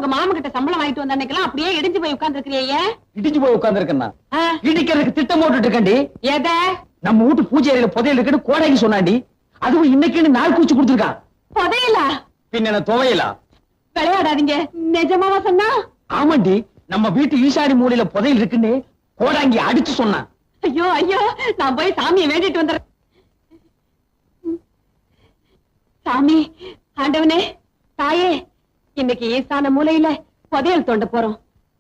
உங்க மாமா கிட்ட சம்பளம் வாங்கிட்டு வந்த அன்னைக்கெல்லாம் அப்படியே இடிஞ்சு போய் உட்கார்ந்து இருக்கிறீங்க. இடிஞ்சு போய் உட்கார்ந்து இருக்கேன்னா இடிக்கிறதுக்கு திட்டம் போட்டுட்டு இருக்கேன்டி. எதை? நம்ம வீட்டு பூஜை அறையில புதையல் இருக்குன்னு கோடைக்கு சொன்னாண்டி. அதுவும் இன்னைக்குன்னு நாள் பூச்சி கொடுத்துருக்கான். புதையலா? பின்ன என்ன துவையலா? விளையாடாதீங்க. நிஜமாவா சொன்னா? ஆமாண்டி, நம்ம வீட்டு ஈசாடி மூலையில புதையல் இருக்குன்னு கோடாங்கி அடிச்சு சொன்னான். ஐயோ ஐயோ, நான் போய் சாமியை வேண்டிட்டு வந்துடுறேன். சாமி, ஆண்டவனே, தாயே, இன்னைக்கு ஈசான மூலையில புதையல் தோண்ட போறோம்.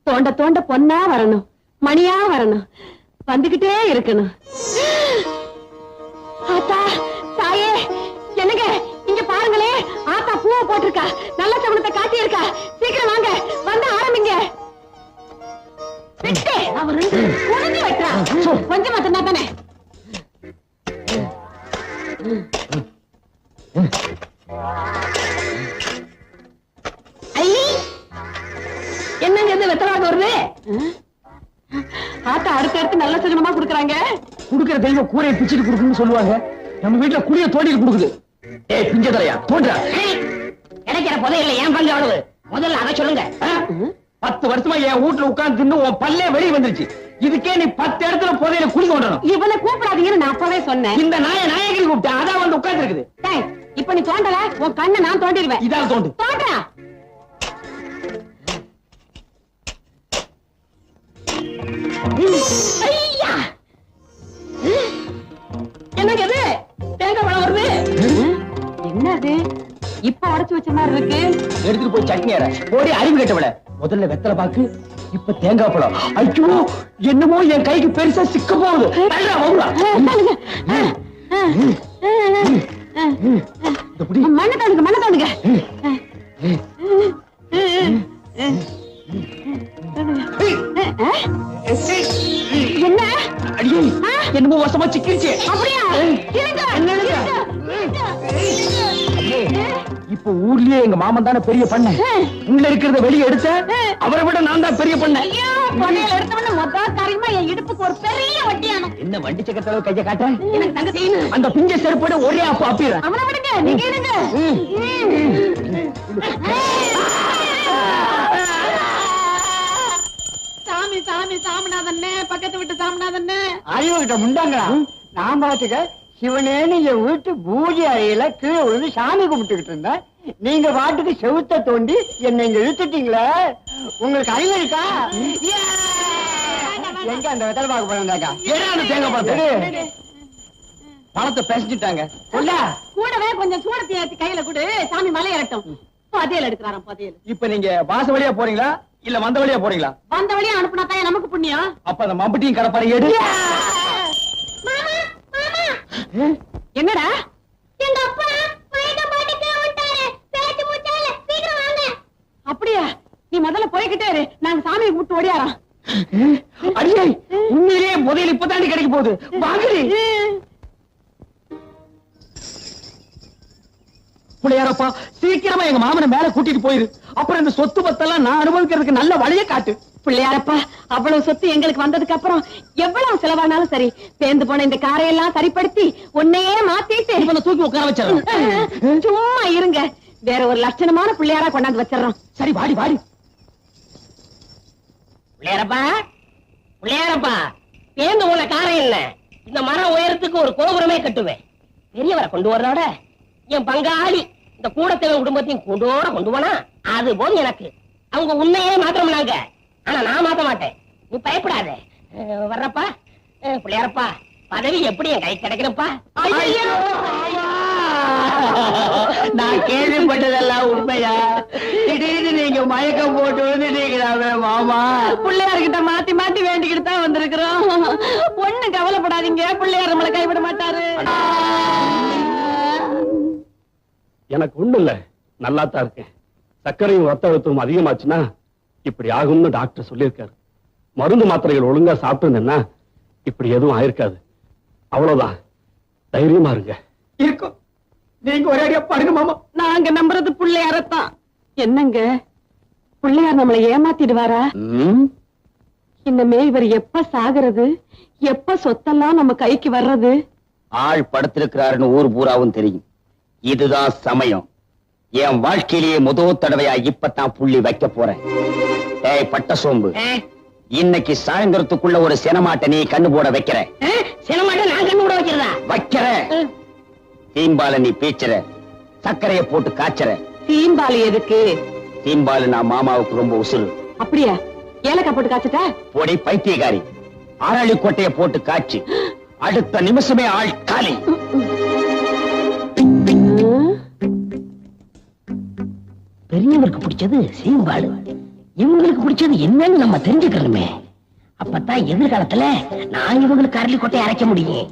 தோண்ட தோண்ட பொன்னா வரணும், மணியா வரணும், வந்துகிட்டே இருக்கணும். ஆத்தா, தாயே, என்னங்க இங்க பாருங்களே, ஆத்தா பூவை போட்டிருக்கா, நல்ல சமணத்தை காட்டி இருக்கா. சீக்கிரம் வாங்க, வந்து ஆரம்பிங்க. அவரு குனிஞ்சு வைக்கிறா, கொஞ்சம் மட்டும்தான் தானே. என்னங்க இது வெத்தலாக வருது? ஆத்தா அடுத்தடுத்து நல்ல சஜனமா குடுக்கறாங்க. குடுக்கிற தெய்வம் கூரையை பிச்சுட்டு குடுக்குன்னு சொல்லுவாங்க. நம்ம வீட்டுல குடிய தோண்டிட்டு குடுக்குது. ஏய் பிஞ்சதரையா தோன்றா, கிடைக்கிற புதையல்ல ஏன் பங்கு அவ்வளவு? முதல்ல அதை சொல்லுங்க. 10 வருஷமா என் வீட்டுல உட்கார்ந்து தின்னு உன் பல்லே வெளியே வந்துருச்சு. இதுக்கே நீ 10 இடத்துல புதையல குடி கொண்டணும். இவனை கூப்பிடாதீங்கன்னு நான் அப்பவே சொன்னேன். இந்த நாயகி கூப்பிட்டேன், அதான் வந்து உட்கார்ந்து இருக்குது. இப்ப நீ தோண்டல, உன் கண்ணை நான் தோண்டிடுவேன். இதால தோண்டு. தோண்டா. என்னங்க இது? தேங்காய் பழம் வருது. என்னது? இப்ப உடைச்சு வச்ச மாதிரி இருக்கு. எடுத்துட்டு போய் சட்னி அரை. போடி அறிவு கேட்டவள. முதல்ல வெத்தலை பாக்கு, இப்ப தேங்காய் பழம். ஐயோ, என்னமோ என் கைக்கு பெருசா சிக்க போகுது. மண்ணை தோணுங்க, மண்ணை தோணுங்க. என்ன? என்னமோ வசமா சிக்கிருச்சு. அப்படியா? இப்ப ஊர்லயே எங்க மாமன் தானே பெரிய பண்ண. உள்ள இருக்கிறத வெளியே எடுத்த அவரை விட நான் தான் பெரிய பண்ண. என் இடுப்புக்கு ஒரு பெரிய வட்டியானம். என்ன வண்டி சக்கரத்தளவு கைய காட்ட? எனக்கு தங்க செய்யணும். அந்த பிஞ்ச செருப்போட ஒரே அப்ப அப்பிடுற. அவனை விடுங்க, நீங்க இருங்க. சாமி சாமி சாமிநாதன்னே, பக்கத்து விட்டு சாமிநாதன்னே. அறிவுகிட்ட முண்டாங்களா? நான் பாத்துக்க சிவனேன்னு என் வீட்டு பூஜை அறையில கீழே விழுந்து சாமி கும்பிட்டுக்கிட்டு இருந்தேன். நீங்க பாட்டுக்கு செவுத்த தோண்டி என்னை இங்க இழுத்துட்டீங்களே. உங்களுக்கு அறிவு இருக்கா? எங்க அந்த வெத்தலை பாக்கு பழம்தாக்கா? தேங்காய் பழத்தை பழத்தை பேசிட்டாங்க. கூடவே கொஞ்சம் சூடத்தை ஏற்றி கையில கொடு, சாமி மலை இறட்டும். புதையல் எடுக்கிறாராம், புதையல். இப்ப நீங்க வாச வழியா போறீங்களா இல்ல வந்த வழியா போறீங்களா? வந்த வழியா அனுப்புனா தான் நமக்கு புண்ணியம். அப்ப அந்த மம்பட்டியும் கடப்பாரு எடு. என்னடா? எங்க அப்பா போயிட்டு போட்டுக்கு விட்டாரு. பேச்சு மூச்சால சீக்கிரம் வாங்க. அப்படியா? நீ முதல்ல போய்கிட்டே இரு, நாங்க சாமியை கூப்பிட்டு ஓடியாரோம். அடியே, உண்மையிலேயே முதல் இப்பதாண்டி கிடைக்க போகுது. வாங்கடி பிள்ளையாரப்பா, சீக்கிரமா எங்க மாமனை மேல கூட்டிட்டு போயிரு. அப்புறம் இந்த சொத்து பத்தெல்லாம் நான் அனுபவிக்கிறதுக்கு நல்ல வழியை காட்டு. பிள்ளையாரப்பா, அவ்வளவு சொத்து எங்களுக்கு வந்ததுக்கு அப்புறம் எவ்வளவு செலவானாலும் சரி, பேந்து போன இந்த காரையெல்லாம் சரிப்படுத்தி உன்னையே மாத்திட்டு இவனை தூக்கி உட்கார வச்சிடறோம். சும்மா இருங்க, வேற ஒரு லட்சணமான பிள்ளையாரா கொண்டாந்து வச்சிடறோம். சரி வாடி வாடி. பிள்ளையாரப்பா, பிள்ளையாரப்பா, பேந்து போன காரை இல்ல, இந்த மரம் உயரத்துக்கு ஒரு கோபுரமே கட்டுவேன். பெரியவரை கொண்டு வர்றோட என் பங்காளி இந்த கூடத்தேவன் குடும்பத்தையும் கொண்டு போனா அது போதும் எனக்கு. அவங்க உன்னையே மாத்திரம்னாங்க, ஆனா நான் மாத்த மாட்டேன். நீ பயப்படாத. வர்றப்பா. பிள்ளையாரப்பா, பதவி எப்படி என் கை கிடைக்கிறப்பா? நான் கேள்விப்பட்டதெல்லாம் உண்மையா? திடீர்னு நீங்க மயக்கம் போட்டு வந்துட்டீங்களாவே மாமா. பிள்ளையார்கிட்ட மாத்தி மாத்தி வேண்டிக்கிட்டு தான் வந்திருக்கிறோம். ஒண்ணு கவலைப்படாதீங்க, பிள்ளையார் நம்மளை கைவிட மாட்டாரு. எனக்கு ஒண்ணு இல்ல, நல்லா தான் இருக்கேன். சர்க்கரையும் ரத்த அழுத்தமும் அதிகமாச்சுன்னா இப்படி ஆகும்னு டாக்டர் சொல்லியிருக்காரு. மருந்து மாத்திரைகள் ஒழுங்கா சாப்பிட்டு இப்படி எதுவும் ஆயிருக்காது. அவ்வளவுதான், தைரியமா இருங்க. இருக்கும், நீங்க ஒரே அடியா பாருங்க மாமா. நாங்க நம்புறது பிள்ளையாரத்தான். என்னங்க, பிள்ளையார் நம்மளை ஏமாத்திடுவாரா? இனிமே இவர் எப்ப சாகிறது, எப்ப சொத்தெல்லாம் நம்ம கைக்கு வர்றது? ஆள் படுத்திருக்கிறாருன்னு ஊர் பூராவும் தெரியும். இதுதான் சமயம். என் வாழ்க்கையிலேயே முதல் தடவையா இப்பதான் புள்ளி வைக்க போறேன். ஏய் பட்ட சோம்பு, இன்னைக்கு சாயந்தரத்துக்குள்ள ஒரு சினமாட்டை நீ கண்ணு போட வைக்கிற. சினமாட்டை நான் கண்ணு போட வைக்கிறதா? வைக்கிற. தீம்பால நீ பீச்சுற, சர்க்கரையை போட்டு காய்ச்சற. தீம்பாலு எதுக்கு? தீம்பாலு நான் மாமாவுக்கு ரொம்ப உசுறு. அப்படியா? ஏலக்காய் போட்டு காய்ச்சிட்டா? போடி பைத்தியக்காரி, அரளி கொட்டையை போட்டு காய்ச்சி அடுத்த நிமிஷமே ஆள் காலி. பெரியவருக்கு பிடிச்சது சீம்பாலு, இவங்களுக்கு பிடிச்சது என்னன்னு நம்ம தெரிஞ்சுக்கணுமே. அப்பதான் எதிர்காலத்துல நான் இவங்களுக்கு அரளி கொட்டையை அரைக்க முடியும்.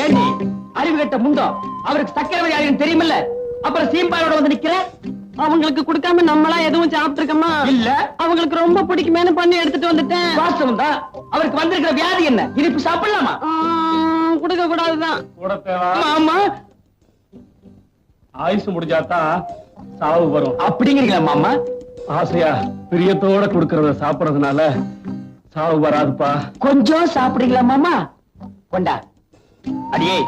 ஏண்டி அறிவு கட்ட முண்டோ, அவருக்கு சக்கரை வியாதின்னு தெரியுமில்ல, அப்புறம் சீம்பாலோட வந்து நிக்கிற? அவங்களுக்கு கொடுக்காம நம்மளா எதுவும் சாப்பிட்டு இருக்கோமா? இல்ல, அவங்களுக்கு ரொம்ப பிடிக்குமேனு பண்ணி எடுத்துட்டு வந்துட்டேன். வாஸ்தவம் தான். அவருக்கு வந்திருக்கிற வியாதி என்ன? இனிப்பு சாப்பிடலாமா? கொடுக்க கூடாதுதான். ஆமா, ஆயுசு முடிஞ்சாதான் சாவு வரும் அப்படிங்கிறீங்களா மாமா? ஆசையா பிரியத்தோட கொடுக்கறத சாப்பிடறதுனால சாவு வராதுப்பா. கொஞ்சம் சாப்பிடுறீங்களா மாமா? கொண்டா. அடியே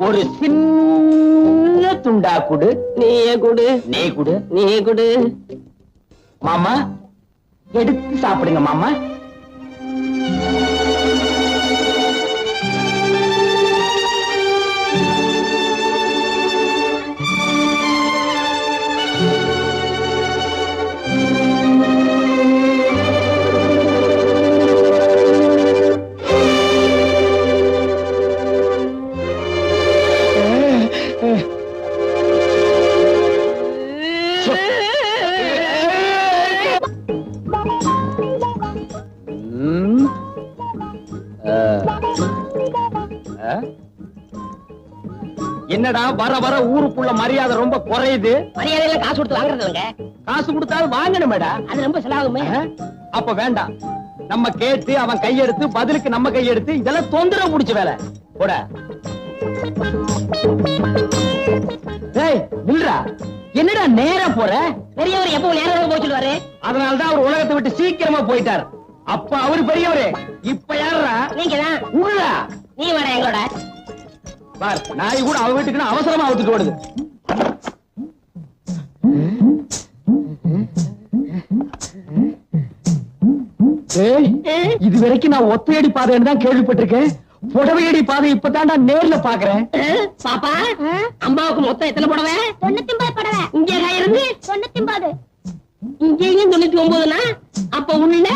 ஒரு சின்ன துண்டா குடு. நீயே குடு. நீ குடு. நீ குடு. மாமா எடுத்து சாப்பிடுங்க மாமா. என்னடா வர வர ஊருக்குள்ள மரியாதை ரொம்ப குறையுது. மரியாதையில காசு கொடுத்து வாங்குறதுங்க. காசு கொடுத்தாலும் வாங்கணுமேடா. அது ரொம்ப செலவாகுமே. அப்ப வேண்டாம், நம்ம கேட்டு அவன் கையெடுத்து பதிலுக்கு நம்ம கையெடுத்து இதெல்லாம் தொந்தரவு முடிச்ச வேலை. போட. ஏய் நில்றா, என்னடா நேரா போற? பெரியவர் எப்போ நேரம் போய் சொல்லுவாரு. அதனாலதான் அவர் உலகத்தை விட்டு சீக்கிரமா போயிட்டார். அப்ப அவரு பெரியவரு, இப்ப யாரா? நீங்க தான். உள்ளா நீ வர எங்களோட. பார், நாய் கூட அவ வீட்டுக்கு அவசரமா அவுத்துட்டு ஓடுது. இது வரைக்கும் நான் ஒத்தையடி பாதைன்னு தான் கேள்விப்பட்டிருக்கேன். புடவையடி பாதை இப்பதான்டா நேர்ல பாக்குறேன். பாப்பா, அம்மாவுக்கு மொத்தம் எத்தனை புடவை? 99 புடவை. இங்கே இருந்து 99. இங்கேயும் 99னா அப்ப உள்ள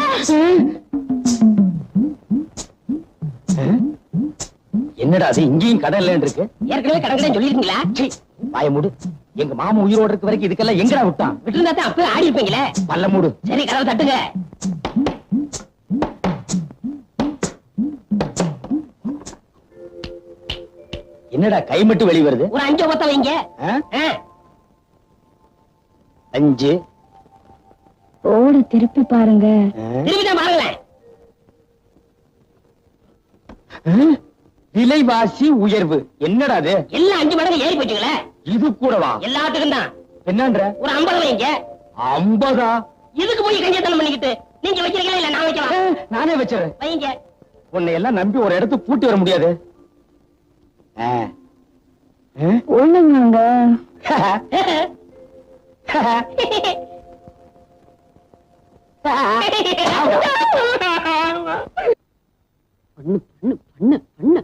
என்னடா அது இங்கேயும் கடன் இல்லன்னு இருக்கு? ஏற்கனவே கடற்கரை சொல்லிருக்கீங்களா? வாய மூடு. எங்க மாமா உயிரோட இருக்க வரைக்கும் இதுக்கெல்லாம் எங்கடா விட்டான்? விட்டுருந்தா தான் அப்ப ஆடி இருப்பீங்களே. பல்ல மூடு. சரி, கதவை தட்டுங்க. என்னடா கை மட்டும் வெளிய வருது? ஒரு 5 ஒத்த வைங்க. 5 ஓடு திருப்பி பாருங்க. திரும்பிதான் பாருங்களேன். விலைவாசி உயர்வு. என்னடா அது? எல்லாம் 5 மடங்கு ஏறி போச்சுங்களே. இது கூடவா? எல்லாத்துக்கும் தான். என்னன்ற? ஒரு 50 வைங்க. 50? இதுக்கு போய் கஞ்சத்தனம் பண்ணிக்கிட்டு நீங்க வைக்கிறீங்களா இல்ல நான் வைக்கவா? நானே வச்சிடறேன். வைங்க. உன்னை எல்லாம் நம்பி ஒரு இடத்துக்கு பூட்டி வர முடியாது. ஒண்ணுங்க. பண்ணு பண்ணு பண்ணு பண்ணு.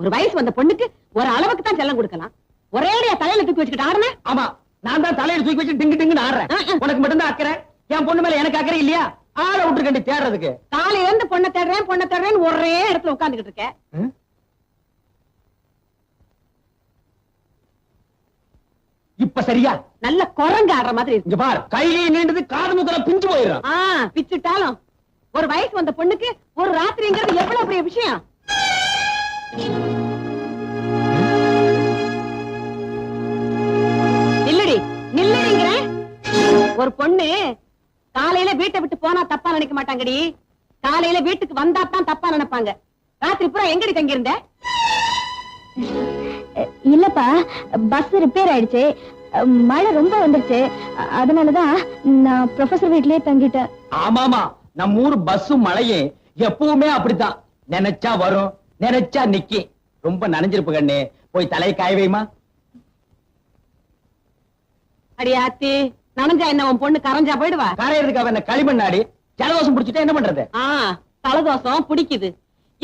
ஒரு வயசு வந்த பொண்ணுக்கு ஒரு அளவுக்கு தான் செல்லம் கொடுக்கலாம். ஒரேடியா தலையில தூக்கி வச்சுக்கிட்டு ஆடுன. ஆமா, நான் தான் தலையில தூக்கி வச்சு டிங்கு டிங்குன்னு ஆடுறேன். உனக்கு மட்டும்தான் அக்கறை. என் பொண்ணு மேல எனக்கு அக்கறை இல்லையா? ஆளை விட்டுருக்கண்டி தேடுறதுக்கு. காலையில இருந்து பொண்ணை தேடுறேன்னு ஒரே இடத்துல உட்கார்ந்துகிட்டு இருக்க. இப்ப சரியா? நல்ல குரங்கு ஆடுற மாதிரி இருக்கு. இங்க பார், கையிலே நீண்டது காது முகல பிஞ்சு போயிடும். பிச்சுட்டாலும் ஒரு வயசு வந்த பொண்ணுக்கு ஒரு ராத்திரிங்கிறது எவ்வளவு பெரிய விஷயம். நில்லடி நில்லடிங்கிற. ஒரு பொண்ணு காலையில வீட்டை விட்டு போனா தப்பா நினைக்க மாட்டாங்கடி. காலையில வீட்டுக்கு வந்தா தான் தப்பா நினைப்பாங்க. ராத்திரி பூரா எங்கடி தங்கி இருந்த? இல்லப்பா, பஸ் ரிப்பேர் ஆயிடுச்சு. மழை ரொம்ப வந்துருச்சு. அதனாலதான் நான் ப்ரொஃபசர் வீட்லயே தங்கிட்டேன். ஆமாமா, நம்ம ஊர் பஸ்ஸும் மழையே எப்பவுமே அப்படித்தான். நினைச்சா வரும், நினைச்சா நிக்கி. ரொம்ப நனைஞ்சிருப்பு கண்ணு, போய் தலையை காய வைமா. அடியாத்தி, நனைஞ்சா என்ன உன் பொண்ணு கரைஞ்சா போயிடுவா? கரையிறதுக்கு அவ என்ன களிமண்ணாடி? ஜலதோஷம் பிடிச்சிட்டா என்ன பண்றது? தலதோஷம் பிடிக்குது.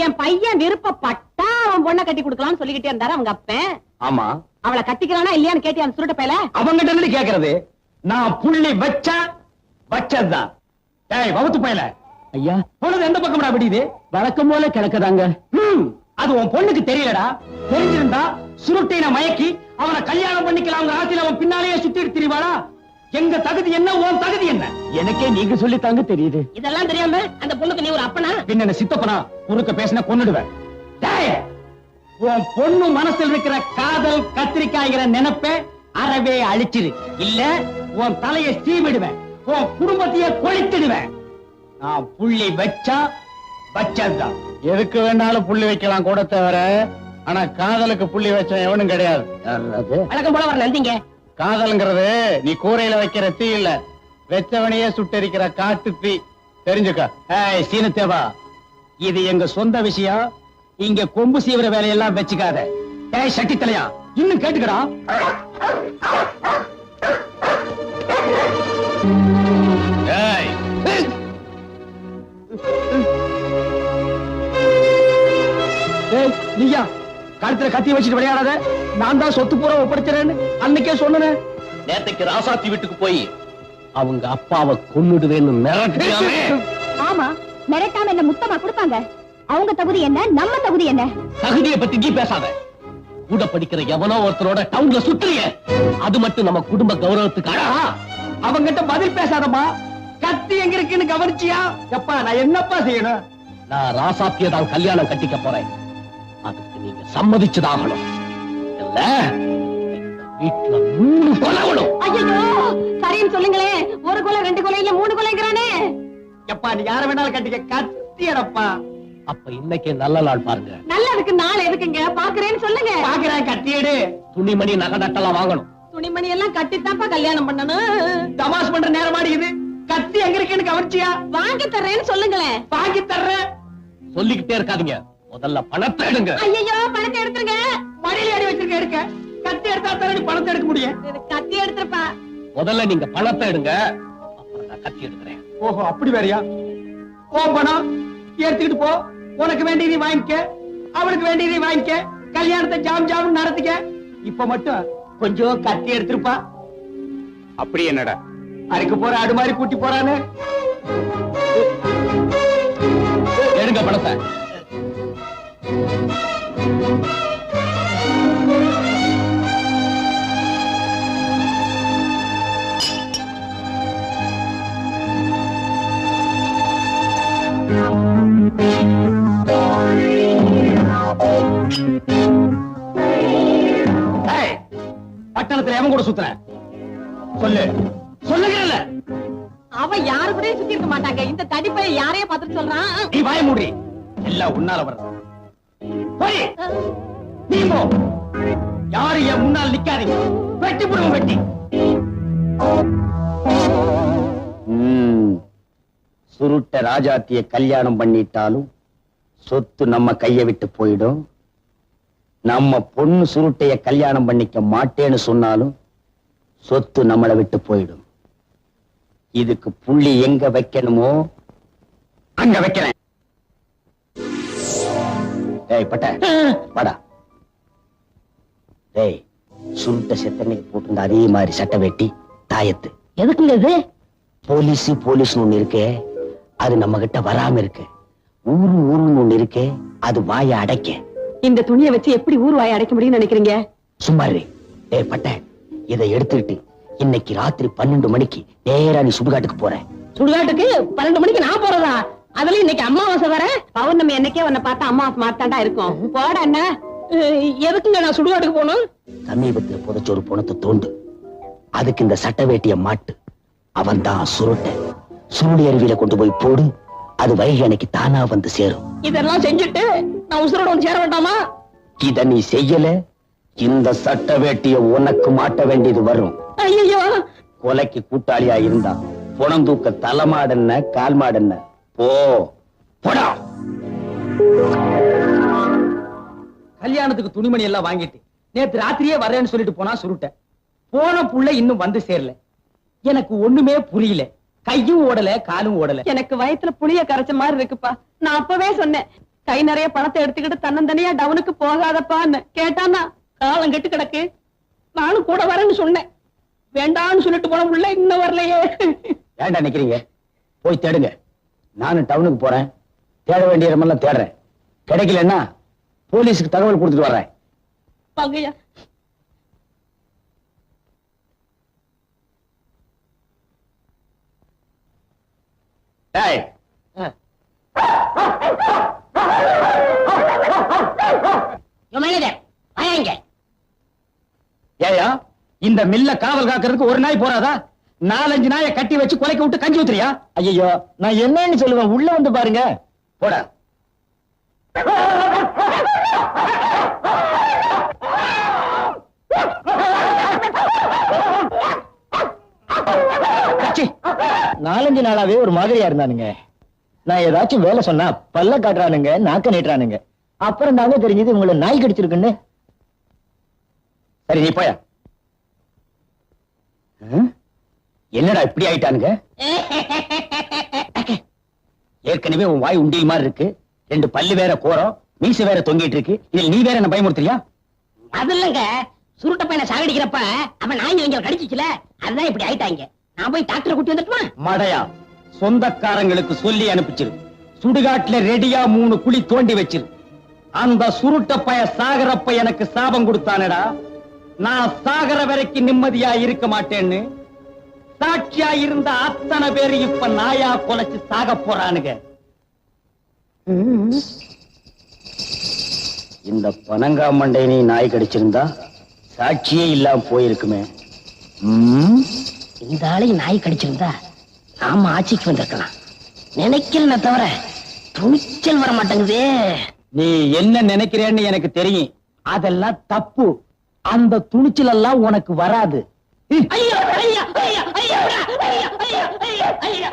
என் பையன் விருப்பப்பட்டா அவன் பொண்ணை கட்டி கொடுக்கலாம்னு சொல்லிக்கிட்டே இருந்தாரு அவங்க அப்பன். ஆமா, அவளை கட்டிக்கிறானா இல்லையான்னு கேட்டி அந்த சுருட்ட பையல. அவங்கிட்ட இருந்து கேக்குறது. நான் புள்ளி வச்சதுதான். டேய் வவுத்து பையல, ஐயா பொண்ணு எந்த பக்கம்டா விடியுது? வழக்கம் போல கிடக்குதாங்க. அது உன் பொண்ணுக்கு தெரியலடா. தெரிஞ்சிருந்தா சுருட்டின மயக்கி அவனை கல்யாணம் பண்ணிக்கலாம் ஆசையில அவன் பின்னாலேயே சுத்திட்டு திரிவாளா? எங்க தகுதி என்ன, உன் தகுதி என்ன? எனக்கே நீங்க சொல்லி தாங்க தெரியுது. இதெல்லாம் தெரியாம அந்த பொண்ணுக்கு நீ ஒரு அப்பனா? பின்ன சித்தப்பனா குறுக்க பேசின கொன்னுடுவேன். உன் பொண்ணு மனசில் இருக்கிற காதல் கத்திரிக்காய்கிற நினைப்ப அறவே அழிச்சிரு. இல்ல உன் தலையை சீவிடுவேன், உன் குடும்பத்தையே கொளுத்திடுவேன். நான் புள்ளி வச்சதுதான். எதுக்கு வேணாலும் புள்ளி வைக்கலாம் கூட தவிர, ஆனா காதலுக்கு புள்ளி வச்ச எவனும் கிடையாது. வழக்கம் போல வர நந்திங்க. காதல்ங்கிறது நீ கூரையில வைக்கிற தீ இல்ல, வெச்சவனையே சுட்டரிக்கிற காட்டு தீ. தெரிஞ்சுக்க. சீனத்தேவா, இது எங்க சொந்த விஷயம். இங்க கொம்பு சீவிர வேலையெல்லாம் வச்சுக்காத. சட்டி தலையா, இன்னும் கேட்டுக்கடா. நீயா கழுத்துல கத்தி வச்சுட்டு விளையாடாத. நான் தான் சொத்து பூரா ஒப்படைச்சிறேன்னு அன்னைக்கே சொன்னேன். நேத்தைக்கு ராசாத்தி வீட்டுக்கு போய் அவங்க அப்பாவை கொன்னுடுவேன்னு மிரட்டியாமே. ஆமா, மிரட்டாம என்ன முத்தமா கொடுப்பாங்க? அவங்க தகுதி என்ன, நம்ம தகுதி என்ன? தகுதியை பத்தி நீ பேசாத. கூட படிக்கிற எவனோ ஒருத்தரோட டவுன்ல சுத்துறிய, அது மட்டும் நம்ம குடும்ப கௌரவத்துக்கு அழகா? அவங்கிட்ட பதில் பேசாதம்மா. கத்தி எங்க இருக்குன்னு கவனிச்சியா? எப்பா நான் என்னப்பா செய்யணும்? நான் ராசாத்திய தான் கல்யாணம் கட்டிக்க போறேன். அதுக்கு நீங்க சம்மதிச்சுதாகணும். இல்ல வீட்டுல 3 கொலை. ஐயோ, சரின்னு சொல்லுங்களேன். 1 கொலை 2 கொலை இல்ல 3 கொலைங்கிறானே. எப்பா நீ யார வேணாலும் கட்டிக்க, கத்தியடப்பா. அப்ப இன்னைக்கு நல்ல நாள் பாருங்க. நல்லதுக்கு நாள் எதுக்குங்க? பாக்குறேன்னு சொல்லுங்க. பாக்குறேன், கத்தியடு. துணிமணி நகை நட்டெல்லாம் வாங்கணும். துணிமணி எல்லாம் கட்டித்தான்ப்பா கல்யாணம் பண்ணணும். தமாஷ் பண்ற நேரமாடி இது. கத்தி எங்க இருக்குன்னு கவனிச்சியா? வாங்கி தர்றேன்னு சொல்லுங்களேன். வாங்கி தர்றேன் சொல்லிக்கிட்டே இருக்காதீங்க, முதல்ல பணத்தை எடுங்க. ஐயோ, பணத்தை எடுத்துருங்க. மடியில அடி வச்சிருக்க, எடுக்க. கத்தி எடுத்தா தானே பணத்தை எடுக்க முடியும். கத்தி எடுத்துருப்பா. முதல்ல நீங்க பணத்தை எடுங்க, அப்புறம் நான் கத்தி எடுக்கிறேன். ஓஹோ, அப்படி வேறையா? பணம் எடுத்துக்கிட்டு போ. உனக்கு வேண்டியதை வாங்கிக்க, அவனுக்கு வேண்டியதை வாங்கிக்க. கல்யாணத்தை ஜாம் ஜாம் நடத்திக்க. இப்ப மட்டும் கொஞ்சம் கத்தி எடுத்திருப்பா. அப்படி என்னடா அதுக்கு போற ஆடு மாதிரி கூட்டி போறானு. எடுங்க பணத்தை. பட்டணத்துல எவன் கூட சுத்துற? சொல்லு, சொல்லுங்க. அவன் யாரு கூட சுத்தி இருக்க மாட்டாங்க. இந்த தடிப்பை யாரையே பார்த்துட்டு சொல்றான். நீ வாய மூடி. எல்லாம் உன்னால வர்றது. போய் நீ போ. யாரு என் முன்னால் நிக்காதீங்க. வெட்டி போடுவோம், வெட்டி. சுருட்ட ராஜாத்திய கல்யாணம் பண்ணிட்டாலும் சொத்து நம்ம கைய விட்டு போயிடும். நம்ம பொண்ணு சுருட்டைய கல்யாணம் பண்ணிக்க மாட்டேன்னு சொன்னாலும் சொத்து நம்மளை விட்டு போயிடும். இதுக்கு புள்ளி எங்க வைக்கணுமோ அங்க வைக்கிறேன். டேய் பட்ட வாடா. டேய், சுருட்ட செத்தன்னைக்கு போட்டிருந்த அதே மாதிரி சட்டை வெட்டி தாயத்து. எதுக்குங்க இது? போலீஸ் ஒண்ணு இருக்கே, அது நம்ம கிட்ட வராம இருக்கு. ஊருன்னு ஒண்ணு இருக்கே, அது வாய அடைக்க. இந்த துணியை வச்சு எப்படி ஊர் வாயை அடைக்க முடியும்னு நினைக்கிறீங்க? சும்மா இரு. டேய் பட்ட, இதை எடுத்துக்கிட்டு இன்னைக்கு ராத்திரி 12 மணிக்கு நேரா நீ சுடுகாட்டுக்கு போற. சுடுகாட்டுக்கு 12 மணிக்கு நான் போறதா? அதுல இன்னைக்கு அமாவாசை வர. பௌர்ணமி என்னைக்கே உன்னை பார்த்தா அம்மாவாசை மாத்தாண்டா இருக்கும். போட என்ன? எதுக்குங்க நான் சுடுகாட்டுக்கு போகணும்? சமீபத்துல புதைச்ச ஒரு பணத்தை தோண்டு, அதுக்கு இந்த சட்ட வேட்டிய மாட்டு. அவன் தான் சுருட்ட. சுருளி அருவியில கொண்டு போய் போடு, அது வைகை அன்னைக்கு தானா வந்து சேரும். இதெல்லாம் செஞ்சுட்டு நான் உசுரோட வந்து சேர வேண்டாமா? இத நீ செய்யல, இந்த சட்ட வேட்டிய உனக்கு மாட்ட வேண்டியது வரும். ஐயோ, கொலைக்கு கூட்டாளியா இருந்தா புணந்தூக்க தலைமாடன்ன கால் மாடன்ன போ போடா. கல்யாணத்துக்கு துணிமணி எல்லாம் வாங்கிட்டு நேத்து ராத்திரியே வரேன்னு சொல்லிட்டு போனா சுருட்ட. போன புள்ள இன்னும் வந்து சேரல. எனக்கு ஒண்ணுமே புரியல. கையும் ஓடல, காலும் ஓடல. எனக்கு வயித்துல புளிய கரைச்ச மாதிரி இருக்குப்பா. நான் அப்பவே சொன்னேன், கை நிறைய பணத்தை எடுத்துக்கிட்டு தன்னந்தனியா டவுனுக்கு போகாதப்பான்னு. கேட்டானா காலம் கெட்டு கிடக்கு. நானும் கூட வரேன்னு சொன்னேன். வேண்டான்னு சொல்லிட்டு போன புள்ள இன்னும் வரலையே. ஏன்டா நிக்கிறீங்க? போய் தேடுங்க. நானும் டவுனுக்கு போறேன். தேட வேண்டிய இடமெல்லாம் தேடுறேன். கிடைக்கலன்னா போலீஸுக்கு தகவல் கொடுத்துட்டு வர்றேன். வாங்கய்யா. டேய், ஏயா இந்த மில்ல காவல் காக்கிறதுக்கு ஒரு நாய் போறாதா? 4-5 நாயை கட்டி வச்சு கொலைக்க விட்டு கஞ்சி ஊத்துறியா? ஐயோ, நான் என்னன்னு சொல்லுவேன், உள்ள வந்து பாருங்க. போட. கச்சி. 4-5 நாளாவே ஒரு மாதிரியா இருந்தானுங்க. நான் ஏதாச்சும் வேலை சொன்னா பல்ல காட்டுறானுங்க, நாக்க நீட்டுறானுங்க. அப்புறம் தாங்க தெரிஞ்சது உங்களை நாய் கடிச்சிருக்குன்னு. சரி, நீ போயா. என்னடா இப்படி ஆயிட்டானுங்க? ஏற்கனவே உன் வாய் உண்டியல் மாதிரி இருக்கு. 2 பல்லு வேற கோரம், மீசை வேற தொங்கிட்டு இருக்கு. இதில் நீ வேற என்ன பயமுறுத்துறியா? அது இல்லங்க, சுருட்ட பையனை சாகடிக்கிறப்ப அவன் நாய் இங்க கடிச்சிச்சுல, அதுதான் இப்படி ஆயிட்டாங்க. நான் போய் டாக்டரை கூட்டி வந்துட்டுமா? மடையா, சொந்தக்காரங்களுக்கு சொல்லி அனுப்பிச்சிரு. சுடுகாட்டுல ரெடியா 3 குழி தோண்டி வச்சிரு. அந்த சுருட்ட பைய சாகரப்ப எனக்கு சாபம் கொடுத்தானடா. நான் சாகர வரைக்கும் நிம்மதியா இருக்க மாட்டேன்னு சாட்சியா இருந்த அத்தனை பேரு இப்ப நாயா கொலைச்சு சாக போறானுங்க. இந்த பனங்காமண்டை நீ நாய் கடிச்சிருந்தா சாட்சியே இல்லாம போயிருக்குமே. இந்த ஆளையும் நாய் கடிச்சிருந்தா நாம ஆட்சிக்கு வந்திருக்கலாம். நினைக்கிறேன்னு தவிர துணிச்சல் வர மாட்டேங்குதே. நீ என்ன நினைக்கிறேன்னு எனக்கு தெரியும். அதெல்லாம் தப்பு. அந்த துணிச்சல் எல்லாம் உனக்கு வராது. ஐயா, ஐயா, ஐயா, ஐயா, ஐயா, ஐயா, ஐயா, ஐயா.